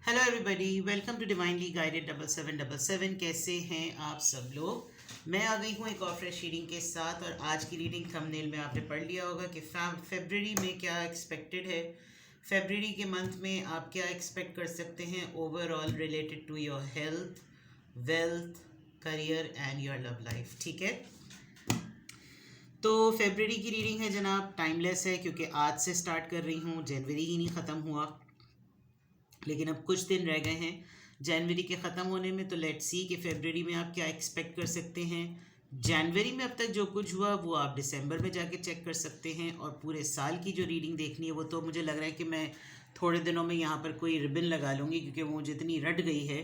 Hello everybody, welcome to divinely guided 7777। कैसे हैं आप सब लोग। मैं आ गई हूँ एक और फ्रेश रीडिंग के साथ। और आज की रीडिंग थंबनेल में आपने पढ़ लिया होगा कि फेब्रुअरी में क्या एक्सपेक्टेड है। फेब्रुअरी के मंथ में आप क्या एक्सपेक्ट कर सकते हैं overall related to your health, wealth, career and your love life. ठीक है, तो फेब्रुअरी की रीडिंग है जनाब, टाइमलेस है क्योंकि आज से स्टार्ट कर रही हूँ। जनवरी ही नहीं ख़त्म हुआ, लेकिन अब कुछ दिन रह गए हैं जनवरी के ख़त्म होने में। तो लेट्स सी कि फेब्रुअरी में आप क्या एक्सपेक्ट कर सकते हैं। जनवरी में अब तक जो कुछ हुआ वो आप दिसंबर में जाके चेक कर सकते हैं। और पूरे साल की जो रीडिंग देखनी है वो तो मुझे लग रहा है कि मैं थोड़े दिनों में यहाँ पर कोई रिबन लगा लूँगी, क्योंकि वो मुझे इतनी रट गई है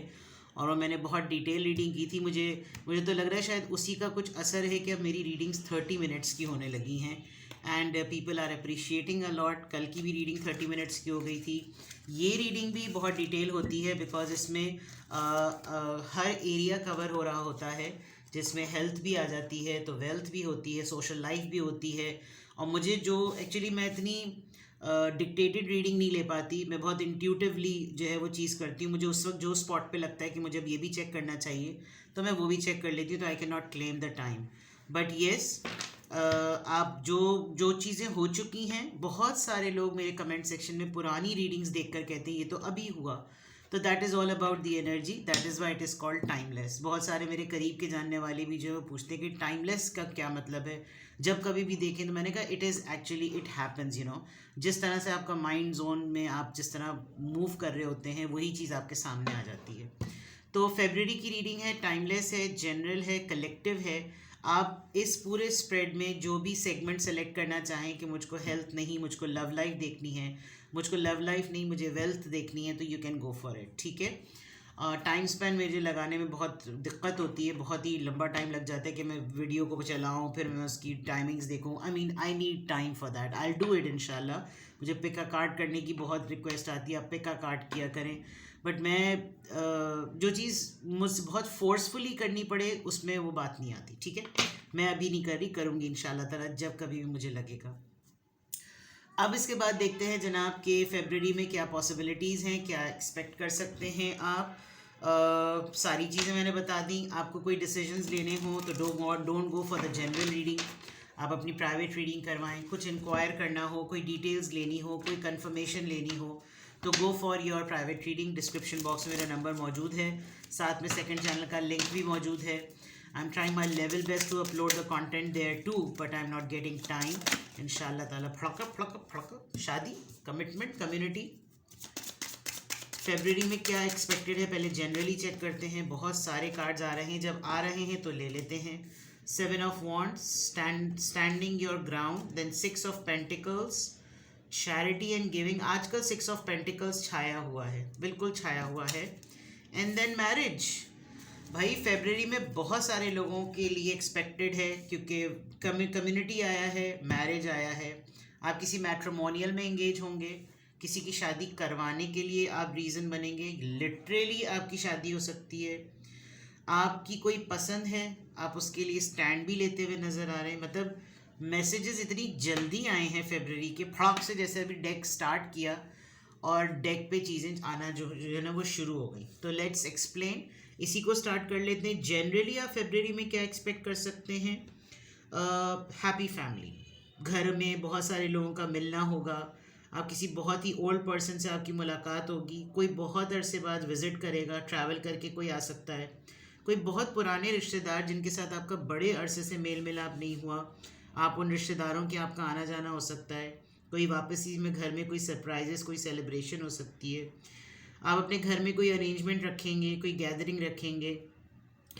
और वो मैंने बहुत डिटेल रीडिंग की थी। मुझे मुझे तो लग रहा है शायद उसी का कुछ असर है कि अब मेरी रीडिंग्स 30 मिनट्स की होने लगी हैं and people are appreciating a lot. कल की भी रीडिंग 30 मिनट्स की हो गई थी। ये रीडिंग भी बहुत डिटेल होती है बिकॉज इसमें हर एरिया कवर हो रहा होता है, जिसमें हेल्थ भी आ जाती है, तो वेल्थ भी होती है, सोशल लाइफ भी होती है। और मुझे जो एक्चुअली मैं इतनी डिक्टेटेड रीडिंग नहीं ले पाती, मैं बहुत इंट्यूटिवली जो है वो चीज़ करती हूँ। मुझे उस वक्त जो स्पॉट पे लगता है कि मुझे अब ये भी चेक करना चाहिए तो मैं वो भी चेक कर लेती हूँ। तो I can not claim the time, but yes, आप जो जो चीज़ें हो चुकी हैं, बहुत सारे लोग मेरे कमेंट सेक्शन में पुरानी रीडिंग्स देखकर कहते हैं ये तो अभी हुआ। तो that is all about the energy, that is why it is called timeless. बहुत सारे मेरे करीब के जानने वाले भी जो है वो पूछते हैं कि टाइमलेस का क्या मतलब है। जब कभी भी देखें तो मैंने कहा it is actually it happens, जिस तरह से आपका माइंड जोन में आप जिस तरह मूव कर रहे होते हैं वही चीज़ आपके सामने आ जाती है। तो फेब्रुअरी की रीडिंग है, टाइमलेस है, जनरल है, कलेक्टिव है। आप इस पूरे स्प्रेड में जो भी सेगमेंट सेलेक्ट करना चाहें कि मुझको हेल्थ नहीं, मुझको लव लाइफ देखनी है, मुझको लव लाइफ नहीं, मुझे वेल्थ देखनी है, तो you can go for it. ठीक है, टाइम स्पेन मुझे लगाने में बहुत दिक्कत होती है, बहुत ही लंबा टाइम लग जाता है कि मैं वीडियो को चलाऊँ फिर मैं उसकी टाइमिंग्स देखूँ। I need time for that. I do it इंशाल्लाह। मुझे पिका कार्ड करने की बहुत रिक्वेस्ट आती है, आप पिका कार्ड किया करें, बट मैं जो चीज़ मुझसे बहुत फोर्सफुली करनी पड़े उसमें वो बात नहीं आती। ठीक है, मैं अभी नहीं कर रही, करूँगी इंशाल्लाह ताला जब कभी भी मुझे लगेगा। अब इसके बाद देखते हैं जनाब कि फेब्रुअरी में क्या पॉसिबिलिटीज़ हैं, क्या एक्सपेक्ट कर सकते हैं आप। सारी चीज़ें मैंने बता दी। आपको कोई डिसीजंस लेने हों तो don't go for the general reading, आप अपनी प्राइवेट रीडिंग करवाएं। कुछ इंक्वायर करना हो, कोई डिटेल्स लेनी हो, कोई कंफर्मेशन लेनी हो तो go for your private reading. Description box में मेरा नंबर मौजूद है, साथ में सेकंड चैनल का लिंक भी मौजूद है। I am trying my level best to upload the content there too, but I am not getting time. इंशाल्लाह ताला फड़क फड़क फड़क। शादी, कमिटमेंट, कम्युनिटी। फेब्रुअरी में क्या एक्सपेक्टेड है पहले जनरली चेक करते हैं। बहुत सारे कार्ड्स आ रहे हैं, जब आ रहे हैं तो ले लेते हैं। 7 of wands, standing your ground, then 6 of pentacles, charity and giving. आजकल 6 ऑफ पेंटिकल्स छाया हुआ है, बिल्कुल छाया हुआ है। And then marriage. भाई फेब्रुअरी में बहुत सारे लोगों के लिए एक्सपेक्टेड है क्योंकि कम्युनिटी आया है, मैरिज आया है। आप किसी मैट्रिमोनियल में एंगेज होंगे, किसी की शादी करवाने के लिए आप रीज़न बनेंगे। लिटरली आपकी शादी हो सकती है। आपकी कोई पसंद है, आप उसके लिए स्टैंड भी लेते हुए नज़र आ रहे हैं। मतलब मैसेजेस इतनी जल्दी आए हैं फेब्रुअरी के, फड़ाक से, जैसे अभी डेक स्टार्ट किया और डेक पे चीज़ें आना जो है ना वो शुरू हो गई। तो लेट्स एक्सप्लेन, इसी को स्टार्ट कर लेते हैं। जनरली आप फेब्रुअरी में क्या एक्सपेक्ट कर सकते हैं। हैप्पी फैमिली, घर में बहुत सारे लोगों का मिलना होगा। आप किसी बहुत ही ओल्ड पर्सन से आपकी मुलाकात होगी, कोई बहुत अरसे बाद विज़िट करेगा, ट्रैवल करके कोई आ सकता है। कोई बहुत पुराने रिश्तेदार जिनके साथ आपका बड़े अरसे से मेल मिलाप नहीं हुआ, आप उन रिश्तेदारों के आपका आना जाना हो सकता है। कोई वापसी में घर में कोई सरप्राइजेस, कोई सेलिब्रेशन हो सकती है। आप अपने घर में कोई अरेंजमेंट रखेंगे, कोई गैदरिंग रखेंगे।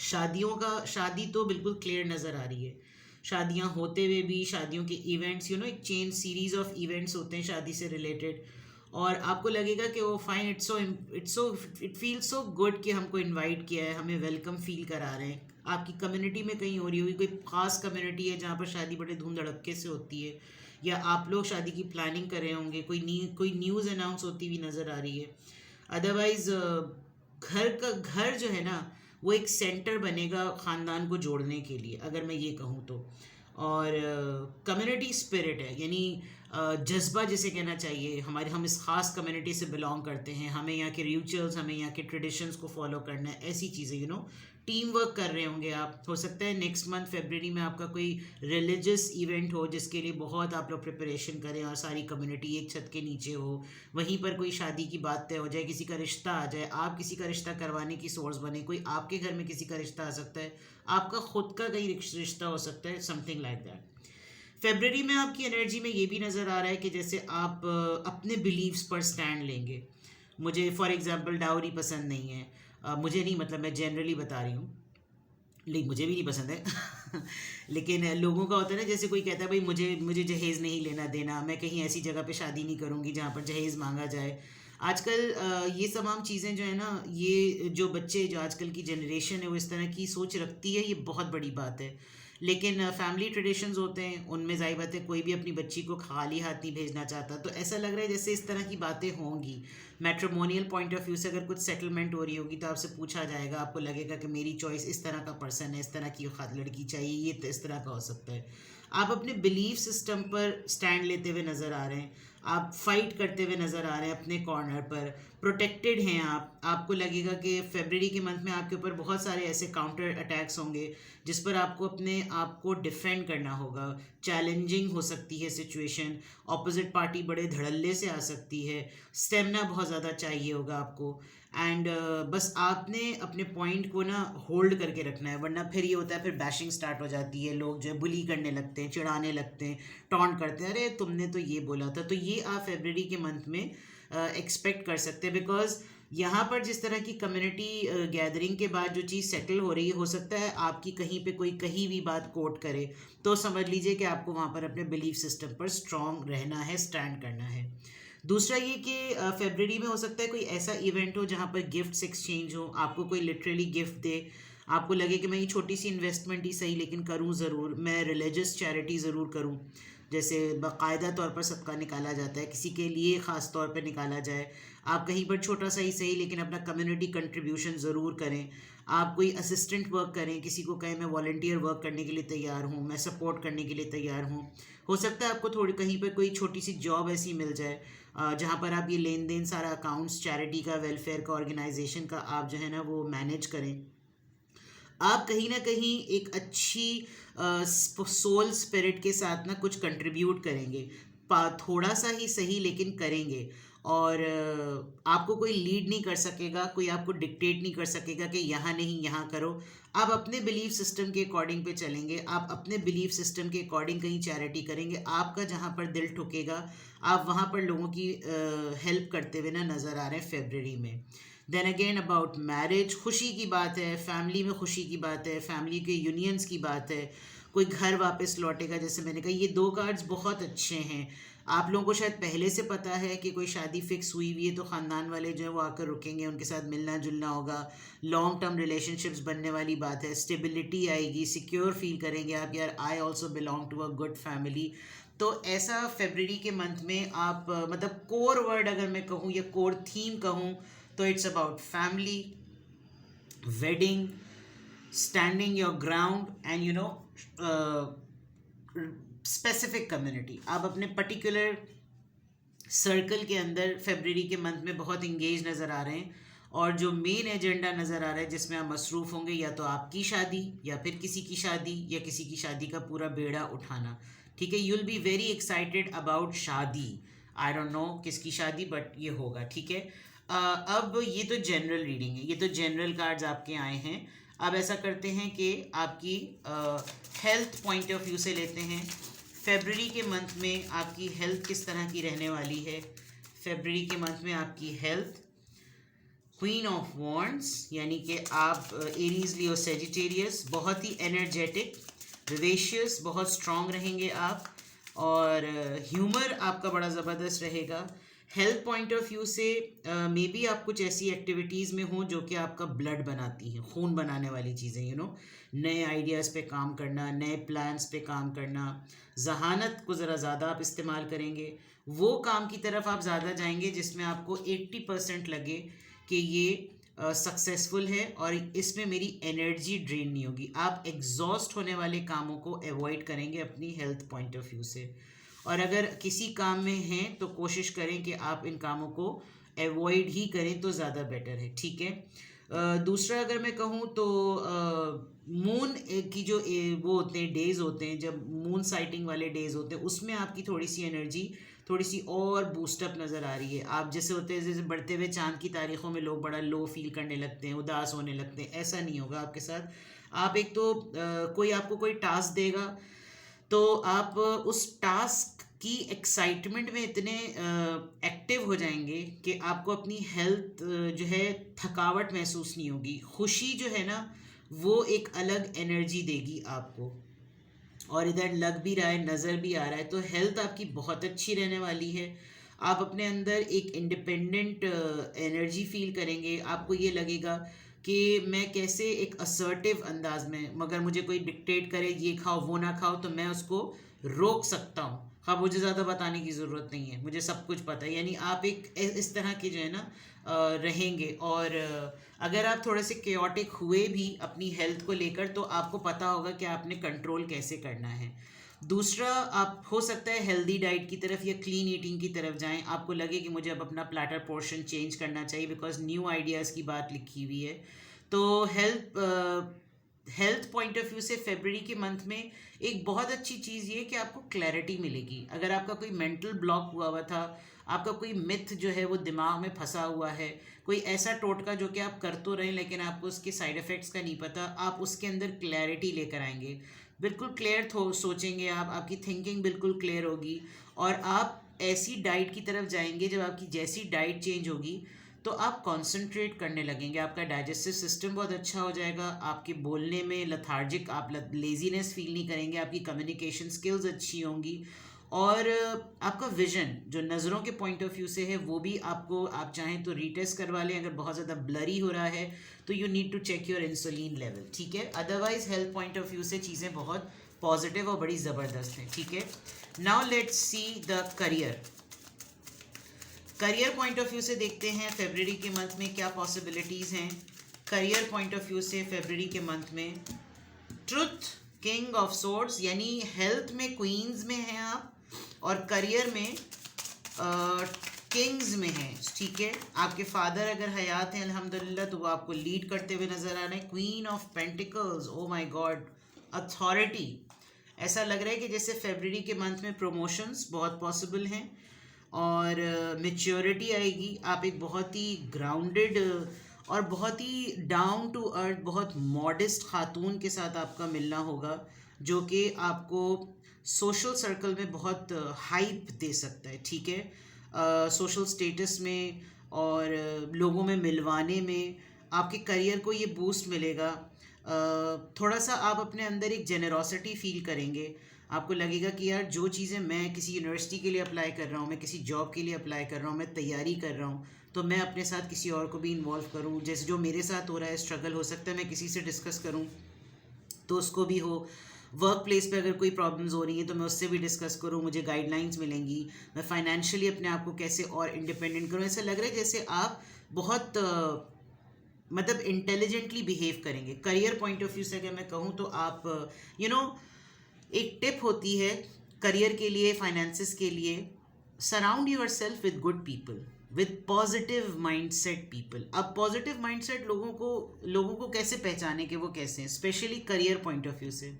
शादी तो बिल्कुल क्लियर नज़र आ रही है। शादियां होते हुए भी, शादियों के इवेंट्स, एक चेन सीरीज ऑफ इवेंट्स होते हैं शादी से रिलेटेड, और आपको लगेगा कि वो fine, it feel so good कि हमको इनवाइट किया है, हमें वेलकम फील करा रहे हैं। आपकी कम्युनिटी में कहीं हो रही होगी, कोई ख़ास कम्युनिटी है जहाँ पर शादी बड़े धूम धड़क्के से होती है, या आप लोग शादी की प्लानिंग कर रहे होंगे, कोई न्यूज़ अनाउंस होती हुई नज़र आ रही है। अदरवाइज़ घर जो है ना वो एक सेंटर बनेगा ख़ानदान को जोड़ने के लिए, अगर मैं ये कहूँ तो। और कम्युनिटी स्पिरिट है, यानी जज्बा जिसे कहना चाहिए, हम इस ख़ास कम्युनिटी से बिलोंग करते हैं, हमें यहाँ के रिचुअल्स, हमें यहाँ के ट्रेडिशंस को फॉलो करना है, ऐसी चीज़ें टीम वर्क कर रहे होंगे आप। हो सकता है नेक्स्ट मंथ फरवरी में आपका कोई रिलीजियस इवेंट हो जिसके लिए बहुत आप लोग प्रिपरेशन करें और सारी कम्युनिटी एक छत के नीचे हो, वहीं पर कोई शादी की बात तय हो जाए, किसी का रिश्ता आ जाए, आप किसी का रिश्ता करवाने की सोर्स बने, कोई आपके घर में किसी का रिश्ता आ सकता है, आपका खुद का कहीं रिश्ता हो सकता है, समथिंग लाइक दैट। फेब्रवरी में आपकी एनर्जी में ये भी नज़र आ रहा है कि जैसे आप अपने बिलीव्स पर स्टैंड लेंगे। मुझे फॉर एग्जांपल डाउरी पसंद नहीं है, मुझे नहीं, मतलब मैं जनरली बता रही हूँ, लेकिन मुझे भी नहीं पसंद है लेकिन लोगों का होता है ना, जैसे कोई कहता है भाई मुझे मुझे जहेज़ नहीं लेना देना, मैं कहीं ऐसी जगह पे शादी नहीं करूँगी जहाँ पर जहेज़ मांगा जाए। आजकल ये तमाम चीज़ें जो है ना, ये जो बच्चे, जो आजकल की जनरेशन है वो इस तरह की सोच रखती है, ये बहुत बड़ी बात है। लेकिन फैमिली ट्रेडिशंस होते हैं, उनमें ज़ाहिर बात है कोई भी अपनी बच्ची को खाली हाथ नहीं भेजना चाहता, तो ऐसा लग रहा है जैसे इस तरह की बातें होंगी। मैट्रिमोनियल पॉइंट ऑफ व्यू से अगर कुछ सेटलमेंट हो रही होगी तो आपसे पूछा जाएगा, आपको लगेगा कि मेरी चॉइस इस तरह का पर्सन है, इस तरह की लड़की चाहिए, ये तो इस तरह का हो सकता है। आप अपने बिलीफ सिस्टम पर स्टैंड लेते हुए नज़र आ रहे हैं, आप फाइट करते हुए नज़र आ रहे हैं अपने कॉर्नर पर, प्रोटेक्टेड हैं आप। आपको लगेगा कि फरवरी के मंथ में आपके ऊपर बहुत सारे ऐसे काउंटर अटैक्स होंगे जिस पर आपको अपने आप को डिफेंड करना होगा। चैलेंजिंग हो सकती है सिचुएशन, ऑपोजिट पार्टी बड़े धड़ल्ले से आ सकती है, स्टेमिना बहुत ज़्यादा चाहिए होगा आपको, एंड बस आपने अपने पॉइंट को ना होल्ड करके रखना है, वरना फिर ये होता है, फिर बैशिंग स्टार्ट हो जाती है, लोग जो है बुली करने लगते हैं, चिढ़ाने लगते हैं, टॉन्ट करते हैं, अरे तुमने तो ये बोला था। तो ये आप फरवरी के मंथ में एक्सपेक्ट कर सकते हैं, बिकॉज यहाँ पर जिस तरह की कम्युनिटी गैदरिंग के बाद जो चीज़ सेटल हो रही है, हो सकता है आपकी कहीं पे कोई कहीं भी बात कोट करे तो समझ लीजिए कि आपको वहाँ पर अपने बिलीफ सिस्टम पर स्ट्रांग रहना है, स्टैंड करना है। दूसरा ये कि फरवरी में हो सकता है कोई ऐसा इवेंट हो जहाँ पर गिफ्ट्स एक्सचेंज हो, आपको कोई लिटरली गिफ्ट दे, आपको लगे कि मैं ये छोटी सी इन्वेस्टमेंट ही सही लेकिन करूँ ज़रूर, मैं रिलीजियस चैरिटी ज़रूर करूँ, जैसे बाकायदा तौर पर सबका निकाला जाता है, किसी के लिए ख़ास तौर पर निकाला जाए, आप कहीं पर छोटा सा ही सही लेकिन अपना कम्युनिटी कंट्रीब्यूशन ज़रूर करें, आप कोई असिस्टेंट वर्क करें, किसी को कहें मैं वॉलंटियर वर्क करने के लिए तैयार हूँ, मैं सपोर्ट करने के लिए तैयार हूँ। हो सकता है आपको थोड़ी कहीं पर कोई छोटी सी जॉब ऐसी मिल जाए जहाँ पर आप ये लेन देन सारा अकाउंट्स, चैरिटी का, वेलफेयर का, ऑर्गेनाइजेशन का आप जो है ना वो मैनेज करें। आप कहीं ना कहीं एक अच्छी सोल स्पिरिट के साथ ना कुछ कंट्रीब्यूट करेंगे, थोड़ा सा ही सही लेकिन करेंगे, और आपको कोई लीड नहीं कर सकेगा, कोई आपको डिक्टेट नहीं कर सकेगा कि यहाँ नहीं यहाँ करो। आप अपने बिलीफ सिस्टम के अकॉर्डिंग पे चलेंगे, आप अपने बिलीफ सिस्टम के अकॉर्डिंग कहीं चैरिटी करेंगे, आपका जहाँ पर दिल ठुकेगा आप वहाँ पर लोगों की हेल्प करते हुए ना नज़र आ रहे हैं फरवरी में। देन अगेन अबाउट मैरिज, खुशी की बात है, फैमिली में खुशी की बात है, फैमिली के यूनियंस की बात है, कोई घर वापस लौटेगा, जैसे मैंने कहा ये दो कार्ड्स बहुत अच्छे हैं। आप लोगों को शायद पहले से पता है कि कोई शादी फिक्स हुई हुई है तो ख़ानदान वाले जो है वो आकर रुकेंगे, उनके साथ मिलना जुलना होगा, लॉन्ग टर्म रिलेशनशिप्स बनने वाली बात है, स्टेबिलिटी आएगी, सिक्योर फील करेंगे आप, यार I also belong to a good family. तो ऐसा फरवरी के मंथ में आप मतलब कोर वर्ड अगर मैं कहूँ या कोर थीम कहूँ तो it's about family, wedding, standing your ground and specific community. आप अपने पर्टिकुलर सर्कल के अंदर फरवरी के मंथ में बहुत इंगेज नज़र आ रहे हैं, और जो मेन एजेंडा नज़र आ रहा है जिसमें आप मसरूफ़ होंगे या तो आपकी शादी या फिर किसी की शादी या किसी की शादी का पूरा बेड़ा उठाना। ठीक है, you will be very excited about शादी, आई डोंट नो किसकी शादी बट ये होगा। ठीक है, अब ये तो जनरल रीडिंग है, ये तो जनरल कार्ड्स आपके आए हैं। अब ऐसा करते हैं कि आपकी हेल्थ पॉइंट ऑफ व्यू से लेते हैं, फरवरी के मंथ में आपकी हेल्थ किस तरह की रहने वाली है। फरवरी के मंथ में आपकी हेल्थ, क्वीन ऑफ वॉन्ड्स, यानी कि आप एरीज, लियो, सेजिटेरियस, बहुत ही एनर्जेटिक, विवेशियस, बहुत स्ट्रॉन्ग रहेंगे आप, और ह्यूमर आपका बड़ा ज़बरदस्त रहेगा। हेल्थ पॉइंट ऑफ व्यू से मे बी आप कुछ ऐसी एक्टिविटीज़ में हों जो कि आपका ब्लड बनाती हैं, खून बनाने वाली चीज़ें, नए आइडियाज़ पे काम करना, नए प्लान्स पे काम करना, जहानत को ज़रा ज़्यादा आप इस्तेमाल करेंगे, वो काम की तरफ आप ज़्यादा जाएंगे जिसमें आपको 80% लगे कि ये सक्सेसफुल है और इसमें मेरी एनर्जी ड्रेन नहीं होगी। आप एग्जॉस्ट होने वाले कामों को अवॉइड करेंगे अपनी हेल्थ पॉइंट ऑफ व्यू से। और अगर किसी काम में हैं तो कोशिश करें कि आप इन कामों को अवॉइड ही करें तो ज़्यादा बेटर है, ठीक है। दूसरा अगर मैं कहूँ तो मून की जो वो होते हैं डेज होते हैं, जब मून साइटिंग वाले डेज होते हैं, उसमें आपकी थोड़ी सी एनर्जी थोड़ी सी और बूस्टअप नज़र आ रही है। आप जैसे होते हैं, जैसे बढ़ते हुए चांद की तारीखों में लोग बड़ा लो फील करने लगते हैं, उदास होने लगते हैं, ऐसा नहीं होगा आपके साथ। आप एक तो कोई आपको कोई टास्क देगा तो आप उस टास्क की एक्साइटमेंट में इतने एक्टिव हो जाएंगे कि आपको अपनी हेल्थ जो है थकावट महसूस नहीं होगी। खुशी जो है ना वो एक अलग एनर्जी देगी आपको, और इधर लग भी रहा है, नज़र भी आ रहा है, तो हेल्थ आपकी बहुत अच्छी रहने वाली है। आप अपने अंदर एक इंडिपेंडेंट एनर्जी फील करेंगे। आपको ये लगेगा कि मैं कैसे एक असर्टिव अंदाज में, मगर मुझे कोई डिक्टेट करे ये खाओ वो ना खाओ तो मैं उसको रोक सकता हूँ। हाँ, मुझे ज़्यादा बताने की ज़रूरत नहीं है, मुझे सब कुछ पता है। यानी आप एक इस तरह के जो है ना रहेंगे। और अगर आप थोड़े से केओटिक हुए भी अपनी हेल्थ को लेकर तो आपको पता होगा कि आपने कंट्रोल कैसे करना है। दूसरा, आप हो सकता है हेल्दी डाइट की तरफ या क्लीन ईटिंग की तरफ जाएं। आपको लगे कि मुझे अब अपना प्लेटर पोर्शन चेंज करना चाहिए बिकॉज न्यू आइडियाज़ की बात लिखी हुई है। तो हेल्थ पॉइंट ऑफ व्यू से फरवरी के मंथ में एक बहुत अच्छी चीज़ ये कि आपको क्लैरिटी मिलेगी। अगर आपका कोई मेंटल ब्लॉक हुआ था, आपका कोई मिथ जो है वो दिमाग में फंसा हुआ है, कोई ऐसा टोटका जो कि आप कर तो रहे लेकिन आपको उसके साइड इफ़ेक्ट्स का नहीं पता, आप उसके अंदर क्लैरिटी लेकर आएंगे। बिल्कुल क्लियर सोचेंगे आप, आपकी थिंकिंग बिल्कुल क्लियर होगी, और आप ऐसी डाइट की तरफ जाएंगे, जब आपकी जैसी डाइट चेंज होगी तो आप कंसंट्रेट करने लगेंगे, आपका डाइजेस्टिव सिस्टम बहुत अच्छा हो जाएगा, आपके बोलने में लथार्जिक, आप लेजीनेस फील नहीं करेंगे, आपकी कम्युनिकेशन स्किल्स अच्छी होंगी, और आपका विजन जो नज़रों के पॉइंट ऑफ व्यू से है वो भी आपको, आप चाहें तो रीटेस्ट करवा लें। अगर बहुत ज़्यादा ब्लरी हो रहा है तो you need to check your insulin level, ठीक है। Otherwise health point of view से चीज़ें बहुत पॉजिटिव और बड़ी ज़बरदस्त हैं, ठीक है। Now let's see the career point of view से देखते हैं फरवरी के मंथ में क्या पॉसिबिलिटीज़ हैं। करियर पॉइंट ऑफ व्यू से फरवरी के मंथ में ट्रुथ, किंग ऑफ सोर्ड्स, यानी हेल्थ में क्वींस में हैं आप, और करियर में किंग्स में हैं, ठीक है। आपके फादर अगर हयात हैं अल्हम्दुलिल्लाह तो वो आपको लीड करते हुए नज़र आ रहे हैं। Queen of pentacles, oh my God, authority. ऐसा लग रहा है कि जैसे फरवरी के मंथ में प्रमोशंस बहुत पॉसिबल हैं और मेच्योरिटी आएगी। आप एक बहुत ही ग्राउंडेड और बहुत ही डाउन टू अर्थ, बहुत मॉडेस्ट खातून के साथ आपका मिलना होगा जो कि आपको सोशल सर्कल में बहुत हाइप दे सकता है, ठीक है। सोशल स्टेटस में और लोगों में मिलवाने में आपके करियर को ये बूस्ट मिलेगा। थोड़ा सा आप अपने अंदर एक जेनरोसिटी फील करेंगे। आपको लगेगा कि यार जो चीज़ें मैं किसी यूनिवर्सिटी के लिए अप्लाई कर रहा हूँ, मैं किसी जॉब के लिए अप्लाई कर रहा हूँ, मैं तैयारी कर रहा हूँ, तो मैं अपने साथ किसी और को भी इन्वॉल्व करूँ। जैसे जो मेरे साथ हो रहा है स्ट्रगल, हो सकता है मैं किसी से डिस्कस करूँ तो उसको भी हो। वर्क प्लेस पे अगर कोई प्रॉब्लम्स हो रही हैं तो मैं उससे भी डिस्कस करूँ, मुझे गाइडलाइंस मिलेंगी। मैं फाइनेंशियली अपने आप को कैसे और इंडिपेंडेंट करूँ। ऐसा लग रहा है जैसे आप बहुत मतलब इंटेलिजेंटली बिहेव करेंगे। करियर पॉइंट ऑफ व्यू से अगर मैं कहूँ तो आप एक टिप होती है करियर के लिए, फाइनेंसिस के लिए, surround your self with good people, with positive mindset people. अब पॉजिटिव माइंडसेट लोगों को कैसे पहचाने कि वो कैसे हैं, specially career point of view से।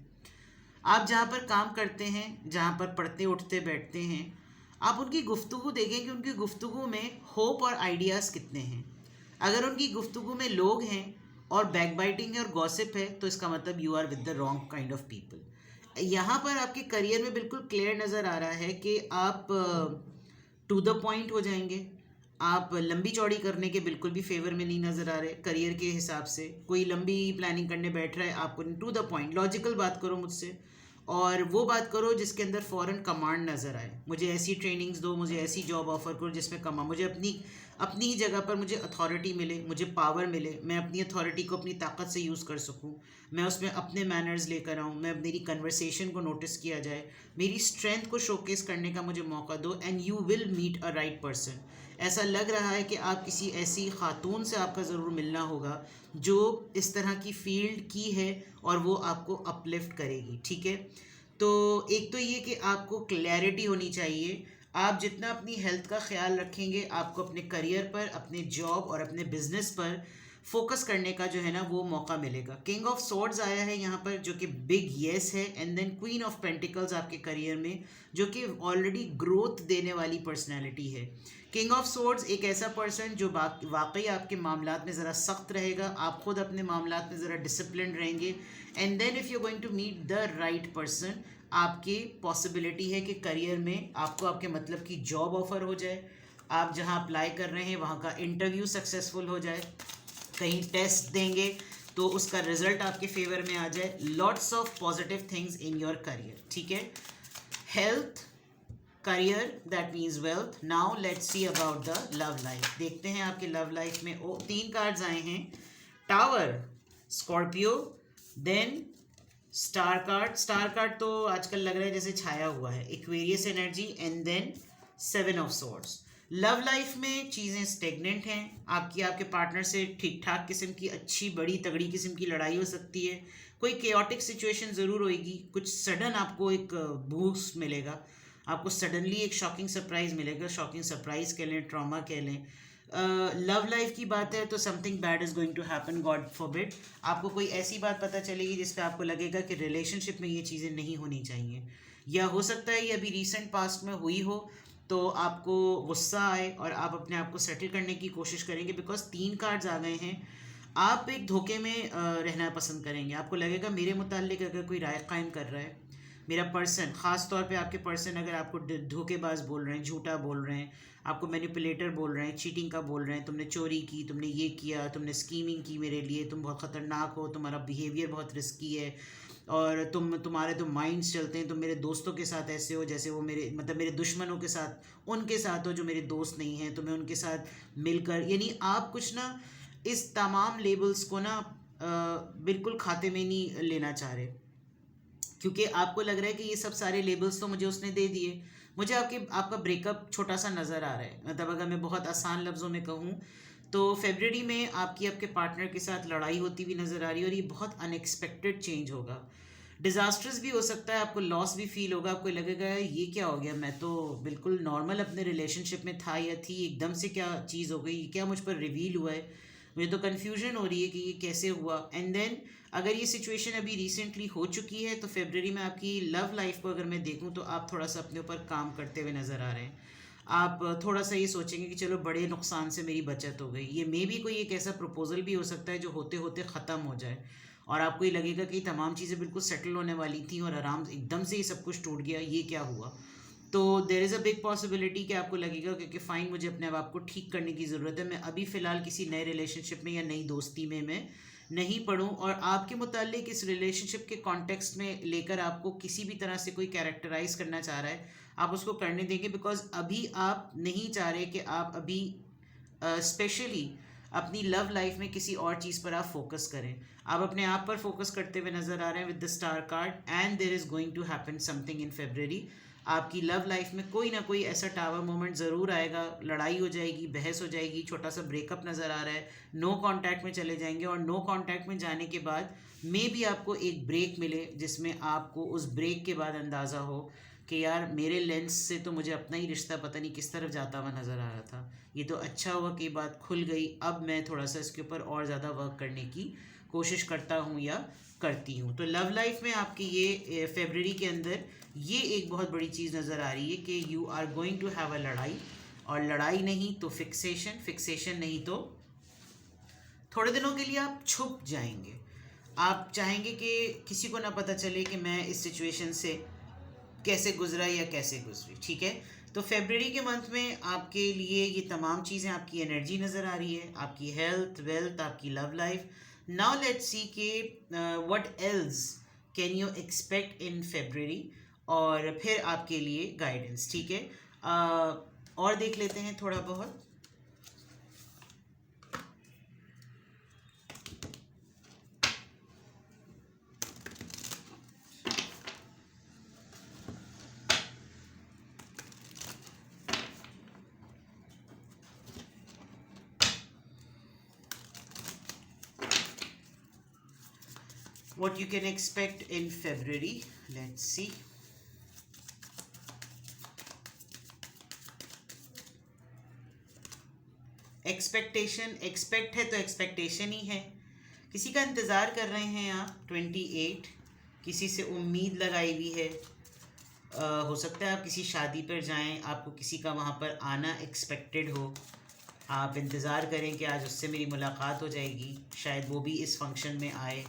आप जहाँ पर काम करते हैं, जहाँ पर पढ़ते उठते बैठते हैं, आप उनकी गुफ्तगू देखें कि उनकी गुफ्तगू में होप और आइडियाज़ कितने हैं। अगर उनकी गुफ्तगू में लोग हैं और बैकबाइटिंग है और गॉसिप है तो इसका मतलब you are with the wrong kind of people. यहाँ पर आपके करियर में बिल्कुल क्लियर नज़र आ रहा है कि आप टू द पॉइंट हो जाएंगे। आप लंबी चौड़ी करने के बिल्कुल भी फेवर में नहीं नज़र आ रहे करियर के हिसाब से। कोई लंबी प्लानिंग करने बैठ रहा है, आपको टू द पॉइंट लॉजिकल बात करो मुझसे, और वो बात करो जिसके अंदर फ़ौरन कमांड नज़र आए। मुझे ऐसी ट्रेनिंग्स दो, मुझे ऐसी जॉब ऑफर करो जिसमें मुझे अपनी ही जगह पर मुझे अथॉरिटी मिले, मुझे पावर मिले, मैं अपनी अथॉरिटी को अपनी ताकत से यूज़ कर सकूं, मैं उसमें अपने मैनर्स लेकर आऊँ, मैं मेरी कन्वर्सेशन को नोटिस किया जाए, मेरी स्ट्रेंथ को शोकेस करने का मुझे मौका दो, and you will meet a right person. ऐसा लग रहा है कि आप किसी ऐसी खातून से आपका ज़रूर मिलना होगा जो इस तरह की फील्ड की है और वो आपको अपलिफ्ट करेगी, ठीक है। तो एक तो ये कि आपको क्लैरिटी होनी चाहिए। आप जितना अपनी हेल्थ का ख्याल रखेंगे, आपको अपने करियर पर, अपने जॉब और अपने बिजनेस पर फोकस करने का जो है ना वो मौका मिलेगा। किंग ऑफ सोर्ड्स आया है यहाँ पर, जो कि बिग येस है, and then queen of pentacles आपके करियर में, जो कि ऑलरेडी ग्रोथ देने वाली पर्सनैलिटी है। किंग ऑफ सोर्ड्स एक ऐसा पर्सन जो वाकई आपके मामलात में ज़रा सख्त रहेगा, आप खुद अपने मामलात में ज़रा डिसिप्लिन रहेंगे, and then if you going to meet the right person, आपकी पॉसिबिलिटी है कि करियर में आपको आपके मतलब की जॉब ऑफर हो जाए, आप जहां अप्लाई कर रहे हैं वहां का इंटरव्यू सक्सेसफुल हो जाए, कहीं टेस्ट देंगे तो उसका रिजल्ट आपके फेवर में आ जाए। Lots of positive things in your career, ठीक है। Health, career, that means wealth. Now let's see about the love life. देखते हैं आपके लव लाइफ में। ओ 3 कार्ड्स आए हैं, tower, Scorpio, then star card. Star card तो आजकल लग रहा है जैसे छाया हुआ है, Aquarius energy, and then 7 of swords. Love life में चीज़ें स्टेगनेंट हैं, आपकी आपके पार्टनर से ठीक ठाक किस्म की अच्छी बड़ी तगड़ी किस्म की लड़ाई हो सकती है, कोई केओटिक सिचुएशन ज़रूर होगी, कुछ सडन आपको एक बूस्ट मिलेगा, आपको सडनली एक शॉकिंग सरप्राइज मिलेगा, शॉकिंग सरप्राइज कह लें, ट्रॉमा कह लें। लव लाइफ की बात है तो something bad is going to happen, God forbid. आपको कोई ऐसी बात पता चलेगी जिस पे आपको लगेगा कि रिलेशनशिप में ये चीज़ें नहीं होनी चाहिए, या हो सकता है ये अभी रिसेंट पास्ट में हुई हो, तो आपको गुस्सा आए और आप अपने आप को सेटल करने की कोशिश करेंगे, बिकॉज 3 कार्ड्स आ गए हैं। आप एक धोखे में रहना पसंद करेंगे, आपको लगेगा मेरे मुताल्लिक अगर कोई राय कायम कर रहा है, मेरा पर्सन, ख़ास तौर पे आपके पर्सन अगर आपको धोखेबाज बोल रहे हैं, झूठा बोल रहे हैं, आपको मैनिपुलेटर बोल रहे हैं, चीटिंग का बोल रहे हैं, तुमने चोरी की, तुमने ये किया, तुमने स्कीमिंग की मेरे लिए, तुम बहुत ख़तरनाक हो, तुम्हारा बिहेवियर बहुत रिस्की है, और तुम्हारे तो माइंड्स चलते हैं, तुम मेरे दोस्तों के साथ ऐसे हो जैसे वो मेरे मतलब मेरे दुश्मनों के साथ उनके साथ हो जो मेरे दोस्त नहीं हैं, तुम्हें उनके साथ मिलकर, यानी आप कुछ ना इस तमाम लेबल्स को ना बिल्कुल खाते में नहीं लेना चाह रहे, क्योंकि आपको लग रहा है कि ये सब सारे लेबल्स तो मुझे उसने दे दिए, मुझे आपका ब्रेकअप छोटा सा नज़र आ रहा है। मतलब अगर मैं बहुत आसान लफ्ज़ों में कहूँ तो फरवरी में आपकी आपके पार्टनर के साथ लड़ाई होती हुई नज़र आ रही है, और ये बहुत अनएक्सपेक्टेड चेंज होगा, डिज़ास्टर्स भी हो सकता है, आपको लॉस भी फील होगा, आपको लगेगा ये क्या हो गया, मैं तो बिल्कुल नॉर्मल अपने रिलेशनशिप में था या थी, एकदम से क्या चीज़ हो गई, क्या मुझ पर रिवील हुआ है, मुझे तो कन्फ्यूजन हो रही है कि ये कैसे हुआ। एंड देन अगर ये सिचुएशन अभी रिसेंटली हो चुकी है तो फरवरी में आपकी लव लाइफ को अगर मैं देखूं तो आप थोड़ा सा अपने ऊपर काम करते हुए नज़र आ रहे हैं, आप थोड़ा सा ये सोचेंगे कि चलो बड़े नुकसान से मेरी बचत हो गई, ये मे भी कोई एक ऐसा प्रपोजल भी हो सकता है जो होते होते ख़त्म हो जाए, और आपको ये लगेगा कि तमाम चीज़ें बिल्कुल सेटल होने वाली थी और आराम एकदम से ही सब कुछ टूट गया, ये क्या हुआ। तो there is a big possibility कि आपको लगेगा कि फ़ाइन, मुझे अपने आप को ठीक करने की ज़रूरत है, मैं अभी फ़िलहाल किसी नए रिलेशनशिप में या नई दोस्ती में मैं नहीं पढ़ूं, और आपके मुताल्लिक इस रिलेशनशिप के कॉन्टेक्स्ट में लेकर आपको किसी भी तरह से कोई कैरेक्टराइज करना चाह रहा है, आप उसको करने देंगे, बिकॉज अभी आप नहीं चाह रहे कि आप अभी स्पेशली अपनी लव लाइफ में किसी और चीज़ पर आप फोकस करें, आप अपने आप पर फोकस करते हुए नज़र आ रहे हैं with the star card, and there is going to happen something in February. आपकी लव लाइफ में कोई ना कोई ऐसा टावर मोमेंट ज़रूर आएगा, लड़ाई हो जाएगी, बहस हो जाएगी, छोटा सा ब्रेकअप नज़र आ रहा है, नो कांटेक्ट में चले जाएंगे, और नो कांटेक्ट में जाने के बाद मे भी आपको एक ब्रेक मिले जिसमें आपको उस ब्रेक के बाद अंदाज़ा हो कि यार मेरे लेंस से तो मुझे अपना ही रिश्ता पता नहीं किस तरफ जाता हुआ नज़र आ रहा था, ये तो अच्छा हुआ कि बात खुल गई, अब मैं थोड़ा सा इसके ऊपर और ज़्यादा वर्क करने की कोशिश करता हूँ या करती हूँ। तो लव लाइफ में आपकी ये फरवरी के अंदर ये एक बहुत बड़ी चीज़ नज़र आ रही है कि you are going to have a लड़ाई, और लड़ाई नहीं तो फिक्सेशन, फिक्सेशन नहीं तो थोड़े दिनों के लिए आप छुप जाएंगे, आप चाहेंगे कि किसी को ना पता चले कि मैं इस सिचुएशन से कैसे गुजरा या कैसे गुजरी, ठीक है। तो फरवरी के मंथ में आपके लिए ये तमाम चीज़ें, आपकी एनर्जी नज़र आ रही है, आपकी हेल्थ, वेल्थ, आपकी love life. Now let's see के what else can you expect in February, और फिर आपके लिए गाइडेंस, ठीक है। और देख लेते हैं थोड़ा बहुत। What you can expect in February, let's see. Expectation, expect है तो एक्सपेक्टेशन ही है। किसी का इंतज़ार कर रहे हैं आप 28, किसी से उम्मीद लगाई हुई है। हो सकता है आप किसी शादी पर जाएं, आपको किसी का वहाँ पर आना एक्सपेक्टेड हो, आप इंतज़ार करें कि आज उससे मेरी मुलाकात हो जाएगी, शायद वो भी इस फंक्शन में आए।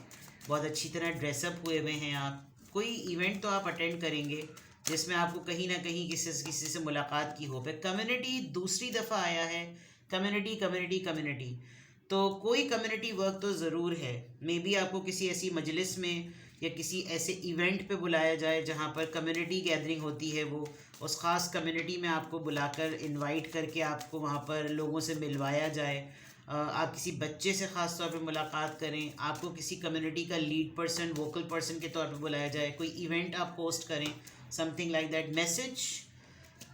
बहुत अच्छी तरह ड्रेसअप हुए हुए हैं आप, कोई इवेंट तो आप अटेंड करेंगे जिसमें आपको कहीं ना कहीं किसी से मुलाकात की होप है। कम्युनिटी दूसरी दफ़ा आया है, कम्युनिटी कम्युनिटी कम्युनिटी, तो कोई कम्युनिटी वर्क तो ज़रूर है। मे बी आपको किसी ऐसी मजलिस में या किसी ऐसे इवेंट पे बुलाया जाए जहाँ पर कम्युनिटी गैदरिंग होती है, वो उस ख़ास कम्युनिटी में आपको बुलाकर इनवाइट करके आपको वहाँ पर लोगों से मिलवाया जाए। आप किसी बच्चे से ख़ास तौर पे मुलाकात करें, आपको किसी कम्युनिटी का लीड पर्सन, वोकल पर्सन के तौर पे बुलाया जाए, कोई इवेंट आप होस्ट करें, something like that.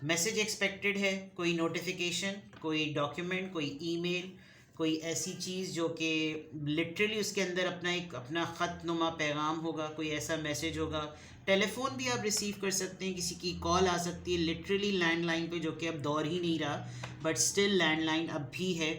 Message expected है, कोई नोटिफिकेशन, कोई डॉक्यूमेंट, कोई ईमेल, कोई ऐसी चीज़ जो कि लिटरली उसके अंदर अपना ख़तनुमा पैगाम होगा, कोई ऐसा मैसेज होगा। टेलीफोन भी आप रिसीव कर सकते हैं, किसी की कॉल आ सकती है लिटरली लैंडलाइन पे, जो कि अब दौर ही नहीं रहा, बट स्टिल लैंडलाइन अब भी है।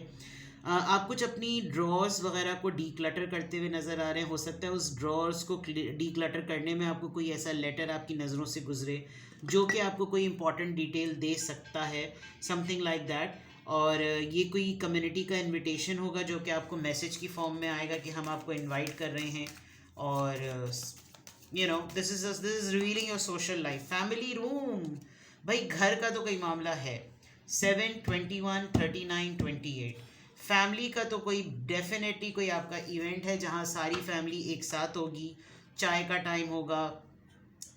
आप कुछ अपनी ड्रॉर्स वगैरह को डीक्लटर करते हुए नज़र आ रहे हैं। हो सकता है उस ड्रॉर्स को डीक्लटर करने में आपको कोई ऐसा लेटर आपकी नज़रों से गुजरे जो कि आपको कोई इंपॉर्टेंट डिटेल दे सकता है, समथिंग लाइक दैट। और ये कोई कम्युनिटी का इनविटेशन होगा जो कि आपको मैसेज की फॉर्म में आएगा कि हम आपको इनवाइट कर रहे हैं, और this is revealing your social life. Family room, भाई घर का तो कोई मामला है। 7, 21, 39, 28, फैमिली का तो कोई डेफिनेटली कोई आपका इवेंट है जहाँ सारी फैमिली एक साथ होगी। चाय का टाइम होगा,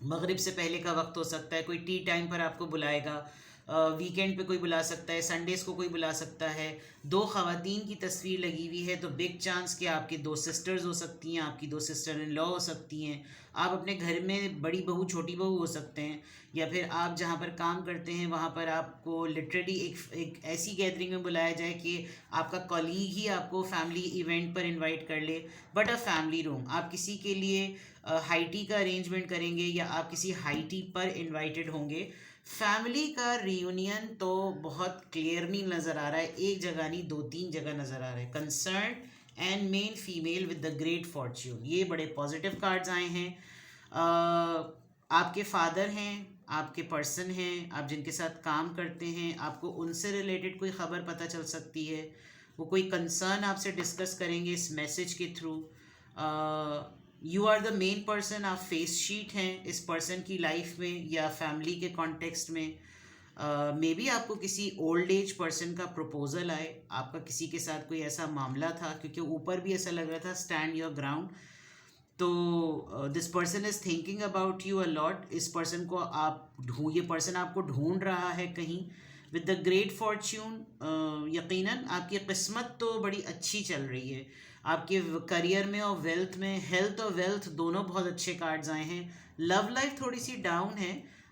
मगरिब से पहले का वक्त हो सकता है, कोई टी टाइम पर आपको बुलाएगा, वीकेंड पे कोई बुला सकता है, संडेज़ को कोई बुला सकता है। दो ख़वातीन की तस्वीर लगी हुई है, तो बिग चांस कि आपकी दो सिस्टर्स हो सकती हैं, आपकी दो सिस्टर इन लॉ हो सकती हैं, आप अपने घर में बड़ी बहू छोटी बहू हो सकते हैं, या फिर आप जहाँ पर काम करते हैं वहाँ पर आपको लिटरली एक ऐसी गैदरिंग में बुलाया जाए कि आपका कॉलीग ही आपको फैमिली इवेंट पर इनवाइट कर ले। बट अ फैमिली रूम, आप किसी के लिए हाई टी का अरेंजमेंट करेंगे या आप किसी हाई टी पर इनवाइटेड होंगे। फैमिली का रियूनियन तो बहुत क्लियरली नज़र आ रहा है, एक जगह नहीं 2-3 जगह नज़र आ रहा है। Concern and main female with the great Fortune, ये बड़े पॉजिटिव कार्ड्स आए हैं। आपके फादर हैं, आपके पर्सन हैं, आप जिनके साथ काम करते हैं, आपको उनसे रिलेटेड कोई ख़बर पता चल सकती है, वो कोई कंसर्न आपसे डिस्कस करेंगे इस मैसेज के थ्रू। You are the main person, आप फेस शीट हैं इस पर्सन की लाइफ में या फैमिली के कॉन्टेक्स्ट में। मे बी आपको किसी ओल्ड एज पर्सन का प्रपोजल आए, आपका किसी के साथ कोई ऐसा मामला था, क्योंकि ऊपर भी ऐसा लग रहा था स्टैंड योर ग्राउंड। तो this person is thinking about you a lot. इस पर्सन को ये पर्सन आपको ढूंढ रहा है कहीं। विद द ग्रेट फॉर्च्यून, यकीनन आपकी किस्मत तो बड़ी अच्छी चल रही है। आपके करियर में और वेल्थ में, हेल्थ और वेल्थ दोनों बहुत अच्छे कार्ड्स आए हैं। लव लाइफ थोड़ी सी डाउन है,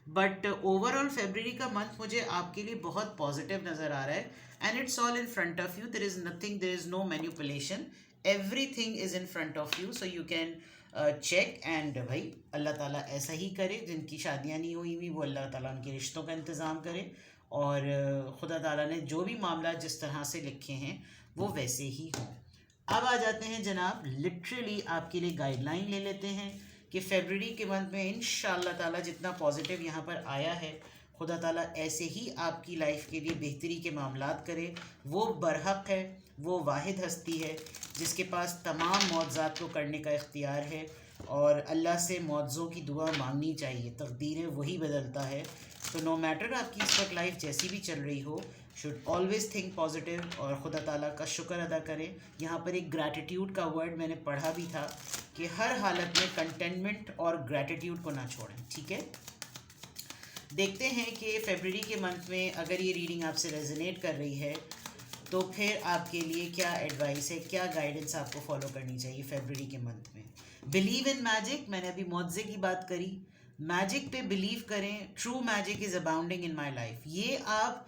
बट ओवरऑल फेब्रुअरी का मंथ मुझे आपके लिए बहुत पॉजिटिव नज़र आ रहा है। And it's all in front of you, there is nothing, there is no manipulation, everything is in front of you, so you can check. And भाई अल्लाह ताला ऐसा ही करे, जिनकी शादियां नहीं हुई वो अल्लाह ताला उनके रिश्तों का इंतज़ाम करे, और खुदा ताला ने जो भी मामला जिस तरह से लिखे हैं वो वैसे ही हों। अब आ जाते हैं जनाब, लिटरली आपके लिए गाइडलाइन ले लेते हैं कि फेब्रुअरी के मंथ में इंशाअल्लाह ताला जितना पॉजिटिव यहाँ पर आया है, खुदा ताला ऐसे ही आपकी लाइफ के लिए बेहतरी के मामलात करे। वो बरहक है, वो वाहिद हस्ती है जिसके पास तमाम मौज़ात को करने का इख्तियार है, और अल्लाह से मौज़ों की दुआ मांगनी चाहिए, तकदीरें वही बदलता है। तो नो मैटर आपकी इस वक्त लाइफ जैसी भी चल रही हो, शुड ऑलवेज थिंक पॉजिटिव और खुदा ताला का शुक्र अदा करें। यहाँ पर एक ग्रैटिट्यूड का वर्ड मैंने पढ़ा भी था कि हर हालत में कंटेनमेंट और ग्रैटिट्यूड को ना छोड़ें, ठीक है। देखते हैं कि फेब्रुअरी के मंथ में अगर ये रीडिंग आपसे रेजोनेट कर रही है तो फिर आपके लिए क्या एडवाइस है, क्या गाइडेंस आपको फॉलो करनी चाहिए फेब्रुअरी के मंथ में। बिलीव इन मैजिक, मैंने अभी मुआवजे की बात करी, मैजिक पे बिलीव करें। True magic is abounding in my life, ये आप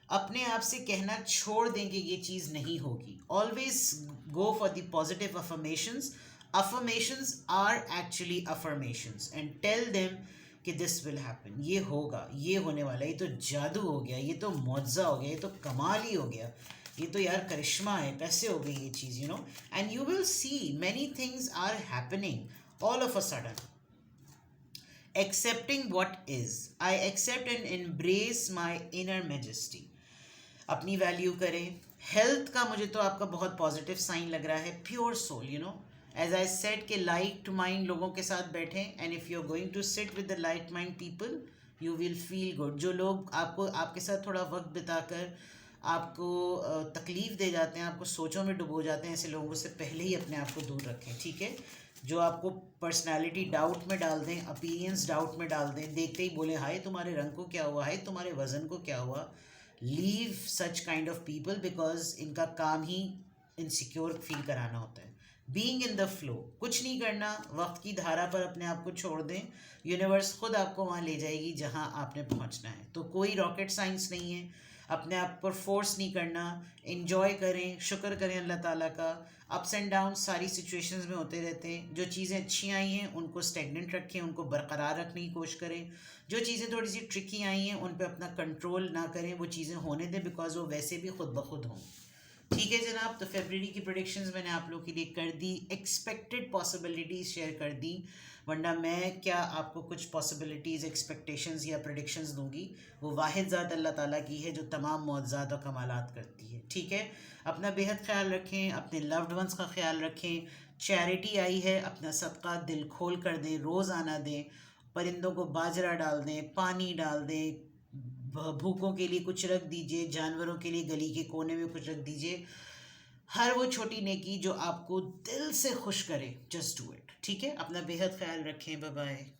अपने आप से कहना छोड़ देंगे ये चीज़ नहीं होगी। Always go for the positive affirmations. Affirmations are actually affirmations, and tell them कि दिस विल हैपन, ये होगा, ये होने वाला है, ये तो जादू हो गया, ये तो मुआवजा हो गया, ये तो कमाल ही हो गया, ये तो यार करिश्मा है, कैसे हो गई ये चीज़, and you will see many things are happening all of a sudden. Accepting what is, I accept and embrace my inner majesty. अपनी वैल्यू करें. हेल्थ का मुझे तो आपका बहुत पॉजिटिव साइन लग रहा है. Pure soul, as I said के लाइक टू माइंड लोगों के साथ बैठें, and if you are going to sit with the like mind people you will feel good. जो लोग आपके साथ थोड़ा वक्त बिताकर आपको तकलीफ़ दे जाते हैं, आपको सोचों में डुबो जाते हैं, ऐसे लोगों से पहले ही अपने आप को दूर रखें. ठीक है. जो आपको पर्सनालिटी डाउट में डाल दें, अपीरियंस डाउट में डाल दें, देखते ही बोले हाय तुम्हारे रंग को क्या हुआ, हाय तुम्हारे वज़न को क्या हुआ, leave such kind of people, because इनका काम ही इनसिक्योर फील कराना होता है. बीइंग इन द फ्लो, कुछ नहीं करना, वक्त की धारा पर अपने आप को छोड़ दें. यूनिवर्स खुद आपको वहाँ ले जाएगी जहाँ आपने पहुँचना है. तो कोई रॉकेट साइंस नहीं है. अपने आप पर फोर्स नहीं करना. इन्जॉय करें, शुक्र करें अल्लाह ताला का. अप्स एंड डाउन सारी सिचुएशंस में होते रहते हैं. जो चीज़ें अच्छी आई हैं उनको स्टेगनेंट रखें, उनको बरकरार रखने की कोशिश करें. जो चीज़ें थोड़ी सी ट्रिकी आई हैं उन पे अपना कंट्रोल ना करें, वो चीज़ें होने दें, बिकॉज वो वैसे भी खुद ब खुद हों. ठीक है जनाब. तो फरवरी की प्रेडिक्शंस मैंने आप लोगों के लिए कर दी, एक्सपेक्टेड पॉसिबिलिटीज़ शेयर कर दी, वरना मैं क्या आपको कुछ पॉसिबिलिटीज़, एक्सपेक्टेशंस या प्रेडिक्शंस दूंगी. वो वाहिद ज़ात अल्लाह ताला की है जो तमाम मौज़ात और कमालात करती है. ठीक है. अपना बेहद ख्याल रखें, अपने लव्ड वंस का ख्याल रखें. चैरिटी आई है, अपना सदका दिल खोल कर दें, रोज़ आना दें. परिंदों को बाजरा डाल दें, पानी डाल दें, भूखों के लिए कुछ रख दीजिए, जानवरों के लिए गली के कोने में कुछ रख दीजिए. हर वो छोटी नेकी जो आपको दिल से खुश करे, जस्ट डू इट. ठीक है. अपना बेहद ख्याल रखें. Bye bye.